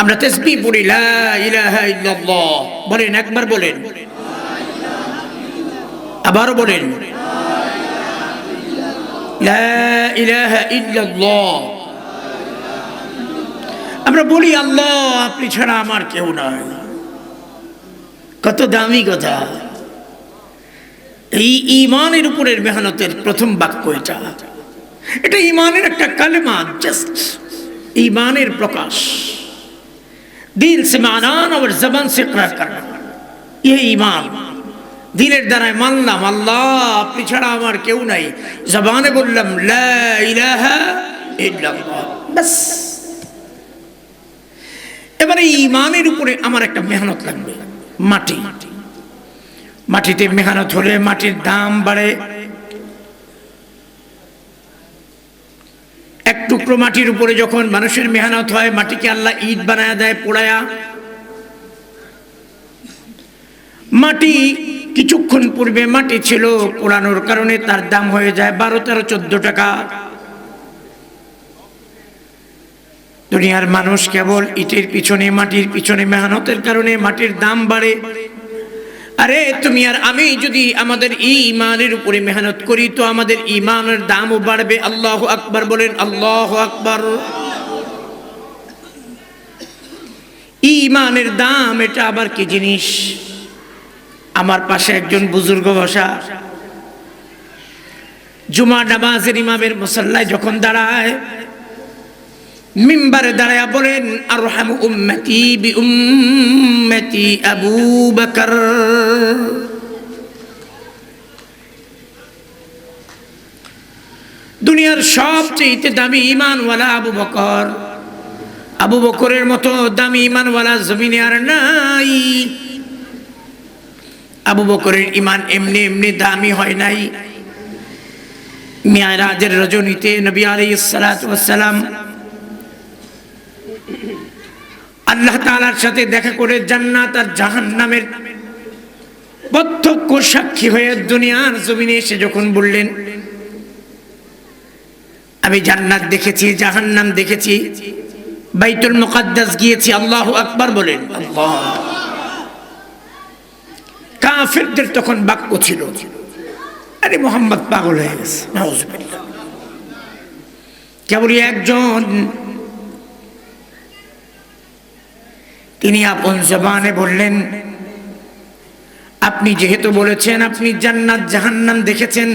আমরা তাসবিহ পড়ি লা ইলাহা ইল্লাল্লাহ, বলেন একবার বলেন, আবারও বলেন লা ইলাহা ইল্লাল্লাহ। আমরা বলি আল্লাহ আপনি ছাড়া আমার কেউ নাই। কত দামি কথা। এই ঈমানের উপরের মেহনতের প্রথম বাক্য এটা ঈমানের একটা কালেমা, জাস্ট ঈমানের প্রকাশ। দিল সে মানান और জবান से इकरार करना, ये ईमान। দিলের দ্বারায় মানলাম আল্লাহ আপনি ছাড়া আমার কেউ নাই, জবানে বললাম লা ইলাহা ইল্লাল্লাহ, বাস। এবারে ঈমানের উপরে আমার একটা মেহনত লাগবে। মাটিতে মেহনত হলে মাটির দাম বাড়ে। এক টুকরো মাটির উপরে যখন মানুষের মেহনত হয়, মাটিকে আল্লাহ ইট বানায়া দেয় পোড়ায়া। মাটি কিছুক্ষণ পূর্বে মাটি ছিল, পোড়ানোর কারণে তার দাম হয়ে যায় 12, 13, 14 টাকা। দুনিয়ার মানুষ কেবল ইটের পিছনে, মাটির পিছনে মেহনতের কারণে মাটির দাম বাড়ে। আরে তুমি আর আমি যদি আমাদের ঈমানের উপরে মেহনত করি তো আমাদের ঈমানের দামও বাড়বে। আল্লাহু আকবার বলেন, আল্লাহু আকবার। ঈমানের দাম এটা আবার কি জিনিস? আমার পাশে একজন বুজুর্গ বসা, জুমা নামাজের ইমামের মুসাল্লায় যখন দাঁড়ায়, মিম্বারে দাঁড়ায়া বলেন আরহামু উম্মতি বি উম্মতি আবু বকর। দুনিয়ার সবচেয়ে দামি ঈমানওয়ালা আবু বকর। আবু বকরের মতো দামি ঈমানওয়ালা জমিনে আর নাই। আবু বকরের ঈমান এমনি এমনি দামি হয় নাই। মিরাজের রজনীতে নবী আলাইহিস সালাতু ওয়াস সালাম আল্লাহ তাআলার সাথে দেখা করে জান্নাত আর জাহান্নামের প্রত্যক্ষ সাক্ষী হয়ে দুনিয়ার জমিনে এসে যখন বললেন আমি জান্নাত দেখেছি, জাহান্নাম দেখেছি, বাইতুল মুকাদ্দাস গিয়েছি, আল্লাহু আকবার বলেন। আল্লাহ। কাফেরদের তখন বাক্য ছিল আরে মুহাম্মদ পাগল হয়ে গেছে, নাউজুবিল্লাহ। কেবল একজন তিনি আপন জবানে বললেন আপনি যেহেতু বলেছেন আপনি জান্নাত জাহান্নাম দেখেছেন,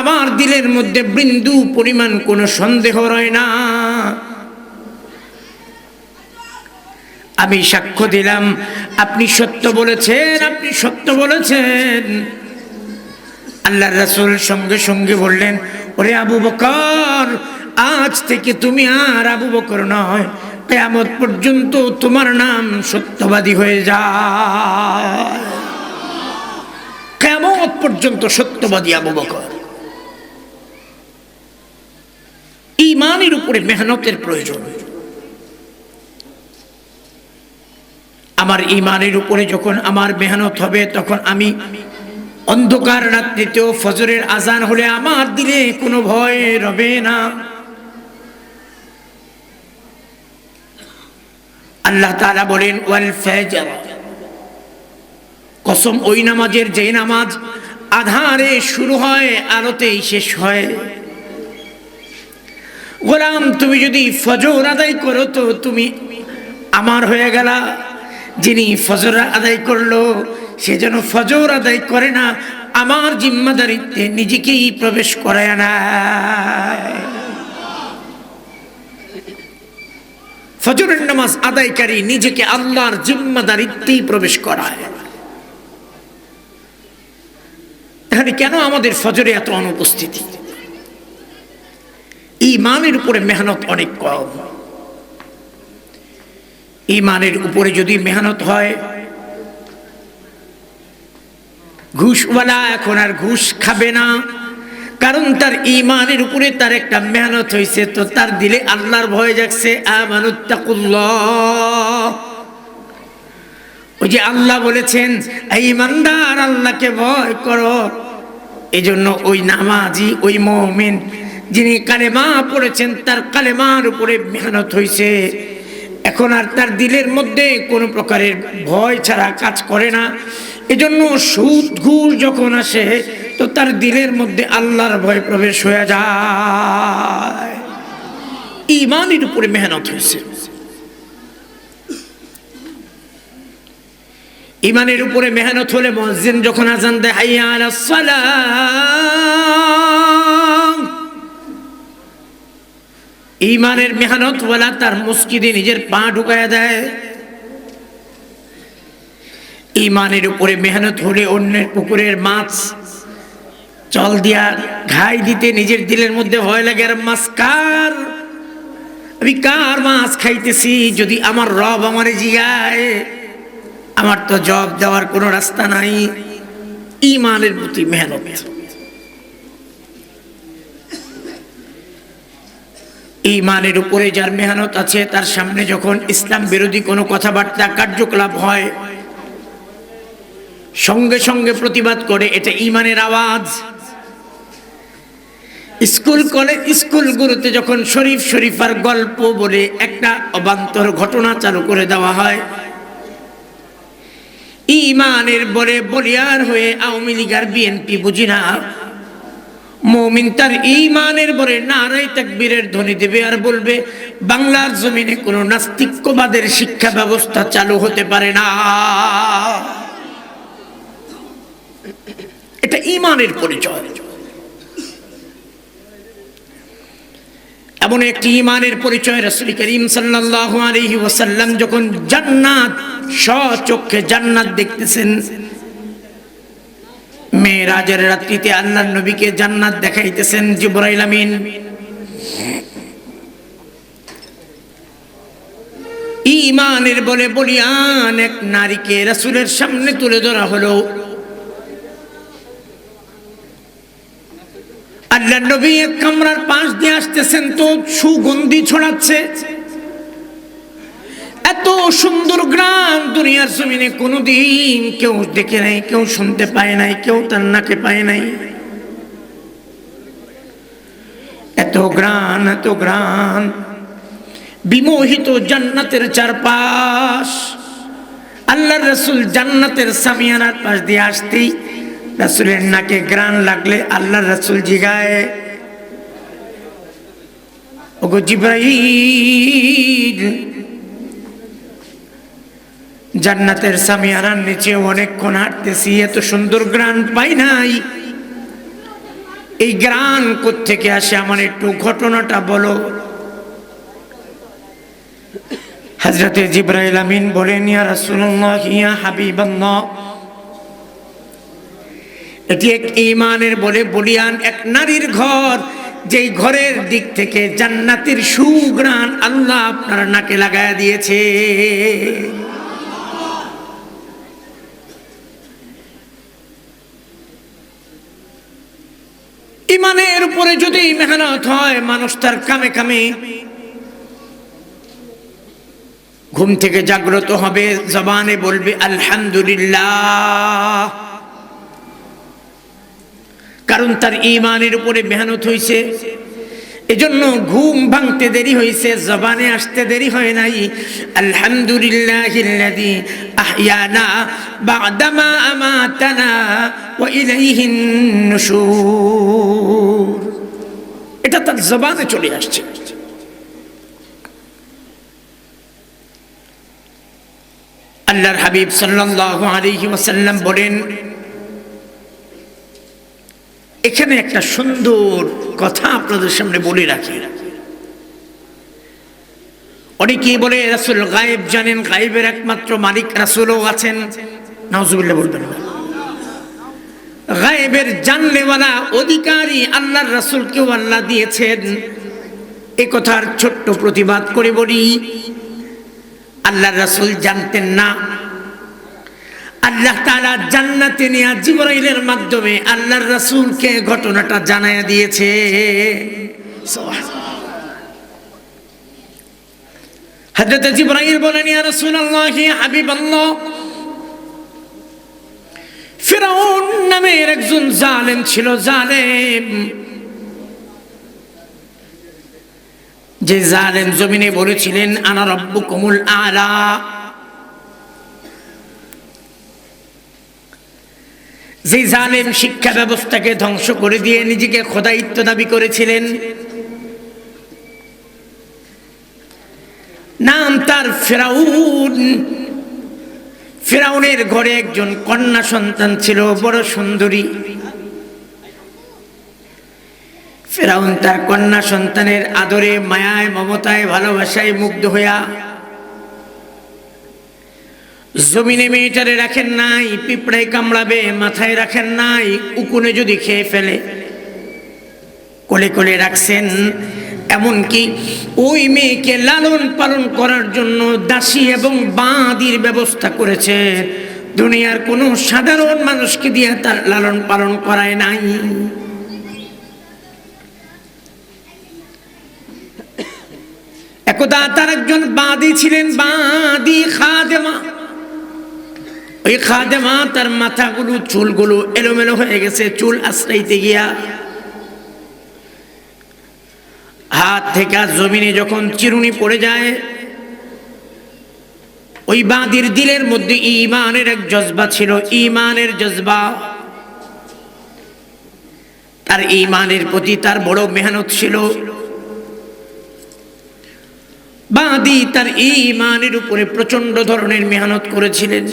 আমার দিলের মধ্যে বিন্দু পরিমাণ কোনো সন্দেহ রয় না। আমি সাক্ষ্য দিলাম আপনি সত্য বলেছেন, আপনি সত্য বলেছেন। আল্লাহর রাসূল সঙ্গে সঙ্গে বললেন ওরে আবু বকর, আজ থেকে তুমি আর আবু বকর নয়, কিয়ামত পর্যন্ত তোমার নাম সত্যবাদী হয়ে যায়। কিয়ামত পর্যন্ত সত্যবাদী আবু বকর। ঈমানের উপরে মেহনতের প্রয়োজন। আমার ঈমানের উপরে যখন আমার মেহনত হবে তখন আমি অন্ধকার রাত্রিতেও ফজরের আজান হলে আমার দিলে কোনো ভয় রবে না। আল্লাহ তাআলা বলেন ওয়াল ফাজর, কসম ওই নামাজের যে নামাজ আধারে শুরু হয় আলোতেই শেষ হয়। গোলাম তুমি যদি ফজর আদায় করো তো তুমি আমার হয়ে গেলা। যিনি ফজর আদায় করলো সে যেন ফজর আদায় করে না, আমার জিম্মাদারিতে নিজেকেই প্রবেশ করায় না। ফজরের নামাজ আদায়কারী নিজেকে আল্লাহর জিম্মাদারিতেই প্রবেশ করায়। এখানে কেন আমাদের ফজরে এত অনুপস্থিতি? ঈমানের উপরে মেহনত অনেক কম। ঈমানের উপরে যদি মেহনত হয়, ঘুষওয়ালা এখন আর ঘুষ খাবে না, কারণ তার ঈমানের উপরে তার একটা মেহনত হয়েছে, তো তার দিলে আল্লাহর ভয় জাগছে। আমানুত্তাকুল্লাহ, ওই যে আল্লাহ বলেছেন এই ইমানদার আল্লাহকে ভয় করো। এজন্য ওই নামাজি, ওই মুমিন যিনি কালেমা পড়েছেন তার কালেমার উপরে মেহনত হয়েছে, এখন আর তার দিলের মধ্যে কোনো প্রকারের ভয় ছাড়া কাজ করে না। এজন্য সুদ ঘুষ যখন আসে তো তার দিলের মধ্যে আল্লাহর ভয় প্রবেশ হয়ে যায়। ঈমানের উপরে মেহনত হয়েছে। ঈমানের উপরে মেহনত হলে মুয়াজ্জিন যখন আযান দেয় হাইয়া আলাস সালাহ, ঈমানের মেহনত ওয়ালা তার মসজিদে নিজের পা ঢুকায়া দেয়। ঈমানের উপরে মেহনত হলে অন্যের পুকুরের মাছ জল দিয়া ঘাই দিতে নিজের দিলের মধ্যে ভয় লাগে, আর মাছ কার, আমি কার মাছ খাইতেছি, যদি আমার রব আমারে জিগায় আমার তো জবাব দেওয়ার কোনো রাস্তা নাই। ঈমানের প্রতি মেহনত। ঈমানের উপরে যার মেহনত আছে তার সামনে যখন ইসলাম বিরোধী কোনো কথাবার্তা কার্যকলাপ হয় সঙ্গে সঙ্গে প্রতিবাদ করে, এটা ঈমানের আওয়াজ। স্কুল কলেজ স্কুলগুলোতে যখন শরীফ শরীফার গল্প বলে একটা অবান্তর ঘটনা চালু করে দেওয়া হয়, ঈমানের বলে বলিয়ার হয়ে আওয়ামী লীগ আর বিএনপি বুঝি না, মুমিন তার ঈমানের বলে নারায়ে তাকবীরের ধ্বনি দেবে আর বলবে বাংলার জমিনে কোনো নাস্তিক্যবাদের শিক্ষা ব্যবস্থা চালু হতে পারে না। এটা ঈমানের পরিচয়। এমন একটি ঈমানের পরিচয় রাসূল করিম সাল্লাল্লাহু আলাইহি ওয়াসাল্লাম যখন জান্নাত স্বচক্ষে জান্নাত দেখতেছেন, মেরাজের রাত্রিতে আল্লাহর নবীকে জান্নাত দেখাইতেছেন জিবরাইল আমিন। ঈমানের বলে বলিয়ান এক নারীকে রাসূলের সামনে তুলে ধরা হলো। আল্লাহর নবী এক কামরার পাশ দিয়ে আসতেছেন তো সুগন্ধি ছড়াচ্ছে, এত সুন্দর গ্রাম দুনিয়ার জমিনে কোনোদিন কেউ দেখে নাই, কেউ শুনতে পায় নাই, কেউ তার নাকে পায় নাই। এত গ্রাম, এত গ্রাম, বিমোহিত জান্নাতের চারপাশ। আল্লাহর রাসূল জান্নাতের সামিয়ানার পাশ দিয়ে আসতেই রাসূলের নাকে গ্রান লাগলে আল্লাহর রাসূল জিগায়, ওগো জিবরাইল, জান্নাতের সামিয়ানার নিচে অনেকক্ষণ হাঁটতেছি, এত সুন্দর গ্রান পাই নাই, এই গ্রান কোত্থেকে আসে, আমার একটু ঘটনাটা বলো। হযরতে জিবরাইল আমিন বলেন, ইয়া রাসূলুল্লাহ, ইয়া হাবিবাল্লাহ, এটি এক ঈমানের বলে বলিয়ান এক নারীর ঘর, যেই ঘরের দিক থেকে জান্নাতের সুঘ্রাণ আল্লাহ আপনার নাকে লাগায়া দিয়েছে। ঈমানের উপরে যদি মেহনত হয়, মানুষ তার কামে কামে ঘুম থেকে জাগ্রত হবে, জবানে বলবে আলহামদুলিল্লাহ, কারণ তার ঈমানের উপরে মেহনত হয়েছে। এজন্য ঘুম ভাঙতে দেরি হয়েছে, জবানে আসতে দেরি হয় নাই। আলহামদুলিল্লাহিল্লাযী আহইয়ানা বা'দামা আমাতানা ওয়া ইলাইহিন নুশুর, এটা তার জবানে চলে আসছে। আল্লাহর হাবিব সাল্লাল্লাহু আলাইহি ওয়াসাল্লাম বলেন, এখানে একটা সুন্দর কথা আপনাদের সামনে বলে রাখি। অনেকেই বলে রাসূল গায়েব জানেন, গায়েবের একমাত্র মালিক রাসূলও আছেন। নাউজুবিল্লাহ বলবেন না। গায়েবের জানলেওয়ালা অধিকারী আল্লাহর রাসূলকেও আল্লাহ দিয়েছেন। এই কথার ছোট্ট প্রতিবাদ করে বলি, আল্লাহর রাসূল জানতেন না। আল্লাহ তাআলা জান্নাতে নিয়ে জিবরাইলের মাধ্যমে আল্লাহর রাসূলকে ঘটনাটা জানায়া দিয়েছে। হযরত জিবরাইল বলেন, ইয়া রাসূলুল্লাহ, ইয়া হাবিবাল্লাহ, ফিরআউন নামের একজন জালেম ছিল, জালেম। যে জালেম জমিনে বলেছিলেন আনা রাব্বুকুমুল আলা, যে জালেম শিক্ষা ব্যবস্থাকে ধ্বংস করে দিয়ে নিজেকে খোদাইত্ব দাবি করেছিলেন, নাম তার ফেরাউন। ফেরাউনের ঘরে একজন কন্যা সন্তান ছিল, বড় সুন্দরী। ফেরাউন তার কন্যা সন্তানের আদরে, মায়ায়, মমতায়, ভালোবাসায় মুগ্ধ হইয়া জমিনে মেয়েটারে রাখেন নাই, পিঁপড়ায় কামড়াবে মাথায় রাখেন নাই, উকুনে যদি খেয়ে ফেলে কোলে কোলে রাখছেন। এমনকি ওই মেয়েকে লালন পালন করার জন্য দাসী এবং বাঁদির ব্যবস্থা করেছে। দুনিয়ার কোনো সাধারণ মানুষকে দিয়ে তার লালন পালন করায় নাই। একদা তার একজন বাঁদি ছিলেন, বাঁদি খাদেমা। ওই খাদেমা তার মাথাগুলো, চুলগুলো এলোমেলো হয়ে গেছে, চুল আশ্রাইতে গিয়া হাত থেকে জমিনে যখন চিরুনি পড়ে যায়, ওই বাঁদির দিলের মধ্যে ঈমানের এক জজবা ছিল, ঈমানের জজবা। তার ঈমানের প্রতি তার বড় মেহনত ছিল। বাঁদি তার ঈমানের উপরে প্রচন্ড ধরনের মেহনত করেছিলেন।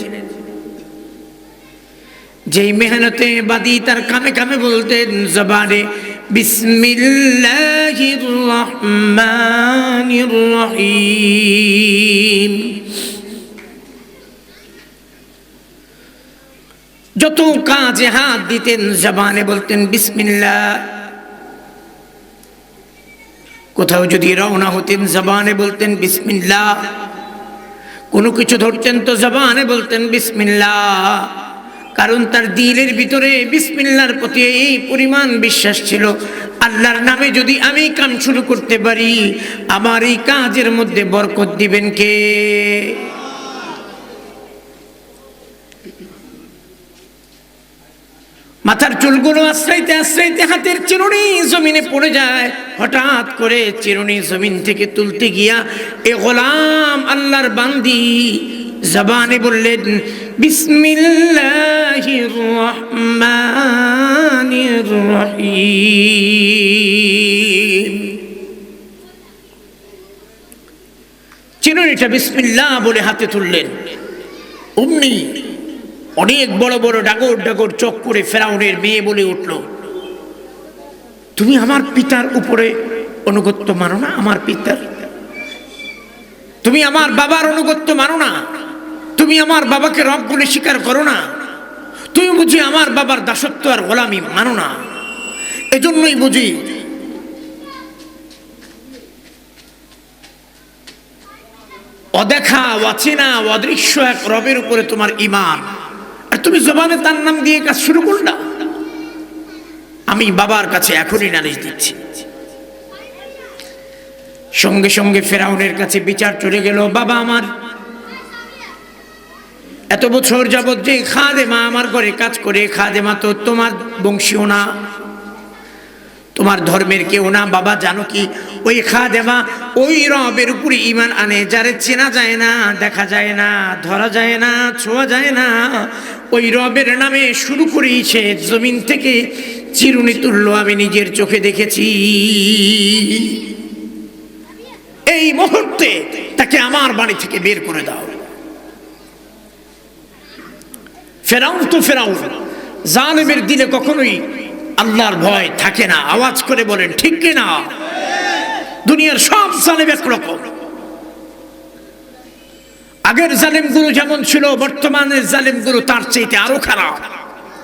যেই মেহনতে বাদি তার কামে কামে বলতেন জবানে বিসমিল্লাহির রহমানির রহিম। যত কাজে হাত দিতেন জবানে বলতেন বিসমিল্লাহ। কোথাও যদি রওনা হতেন জবানে বলতেন বিসমিল্লাহ। কোনো কিছু ধরতেন তো জবানে বলতেন বিসমিল্লাহ। কারণ তার দিলের ভিতরে বিসমিল্লাহর প্রতি এই পরিমাণ বিশ্বাস ছিল, আল্লাহর নামে যদি আমি কাম শুরু করতে পারি, আমার এই কাজের মধ্যে বরকত দিবেন কে? মাথার চুলগুলো আশ্রাইতে আশ্রাইতে হাতের চিরুনি জমিনে পড়ে যায়। হঠাৎ করে চিরুনি জমিন থেকে তুলতে গিয়া এ গোলাম আল্লাহর বান্দি জবানে বললেন বিসমিল্লাহির রহমানির রহিম। চিরুনিটা বিসমিল্লাহ বলে হাতে তুললেন। অমনি অনেক বড় বড় ডাগর ডাগর চোখ করে ফেরাউনের মেয়ে বলে উঠল, তুমি আমার পিতার উপরে অনুগত্য মানো না? আমার পিতার, তুমি আমার বাবার অনুগত্য মানো না? তুমি আমার বাবাকে রব বলে স্বীকার করো না? তুমি বুঝি আমার বাবার দাসত্ব আর গোলামি মানো না? এজন্যই বুঝি অদেখা, অচেনা, অদৃশ্য এক রবের উপরে তোমার ঈমান, আর তুমি জবানে তার নাম দিয়ে কাজ শুরু করলা। আমি বাবার কাছে এখনই নালিশ দিচ্ছি। সঙ্গে সঙ্গে ফেরাউনের কাছে বিচার চলে গেল, বাবা আমার এত বছর যাবৎ যে খাদেমা আমার ঘরে কাজ করে, খাদেমা তো তোমার বংশীয় না, তোমার ধর্মের কেউ না। বাবা জানো কি, ওই খাদেমা ওই রবের উপরে ঈমান আনে যারে চেনা যায় না, দেখা যায় না, ধরা যায় না, ছোঁয়া যায় না। ওই রবের নামে শুরু করেছে, জমিন থেকে চিরুনি তুললো, আমি নিজের চোখে দেখেছি। এই মুহূর্তে তাকে আমার বাড়ি থেকে বের করে দাও। ফেরাউন তো ফেরাউন, জালেমের দিলে কখনোই আল্লাহর ভয় থাকে না। আওয়াজ করে বলেন ঠিক কিনা? দুনিয়ার সব জালেম একরকম। আগের জালেমগুলো যেমন ছিল, বর্তমানের জালেমগুলো তার চাইতে আরো খারাপ।